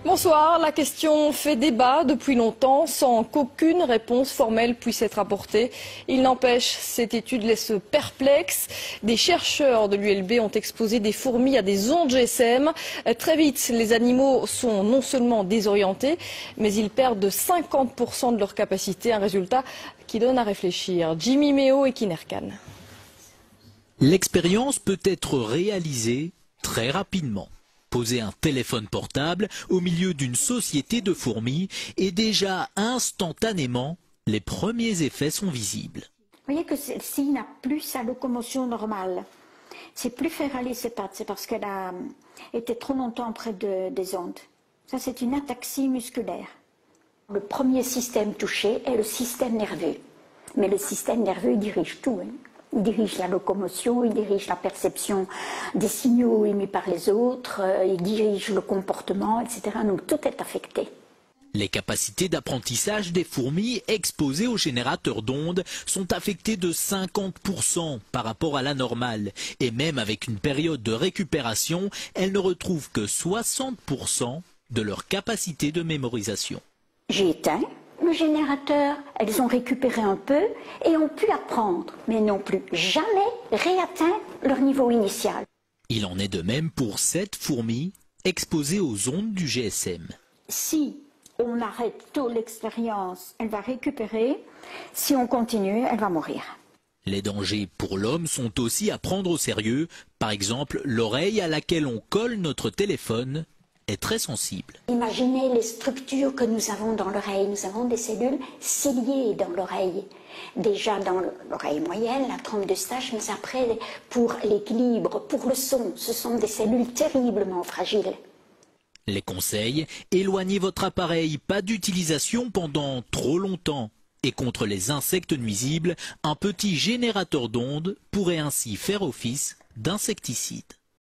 Bonsoir, la question fait débat depuis longtemps sans qu'aucune réponse formelle puisse être apportée. Il n'empêche, cette étude laisse perplexe. Des chercheurs de l'ULB ont exposé des fourmis à des ondes GSM. Très vite, les animaux sont non seulement désorientés, mais ils perdent de 50% de leur capacité, un résultat qui donne à réfléchir. Jimmy Méo et Kinerkan. L'expérience peut être réalisée très rapidement. Poser un téléphone portable au milieu d'une société de fourmis et déjà instantanément, les premiers effets sont visibles. Vous voyez que celle-ci n'a plus sa locomotion normale. C'est plus faire aller ses pattes, c'est parce qu'elle a été trop longtemps près des ondes. Ça, c'est une ataxie musculaire. Le premier système touché est le système nerveux. Mais le système nerveux, il dirige tout. Il dirige la locomotion, il dirige la perception des signaux émis par les autres, il dirige le comportement, etc. Donc tout est affecté. Les capacités d'apprentissage des fourmis exposées aux générateurs d'ondes sont affectées de 50% par rapport à la normale. Et même avec une période de récupération, elles ne retrouvent que 60% de leur capacité de mémorisation. J'ai éteint le générateur, elles ont récupéré un peu et ont pu apprendre, mais n'ont plus jamais réatteint leur niveau initial. Il en est de même pour 7 fourmis exposées aux ondes du GSM. Si on arrête tôt l'expérience, elle va récupérer. Si on continue, elle va mourir. Les dangers pour l'homme sont aussi à prendre au sérieux. Par exemple, l'oreille à laquelle on colle notre téléphone est très sensible. Imaginez les structures que nous avons dans l'oreille. Nous avons des cellules ciliées dans l'oreille. Déjà dans l'oreille moyenne, la trompe d'Eustache, mais après, pour l'équilibre, pour le son, ce sont des cellules terriblement fragiles. Les conseils, éloignez votre appareil, pas d'utilisation pendant trop longtemps. Et contre les insectes nuisibles, un petit générateur d'ondes pourrait ainsi faire office d'insecticide.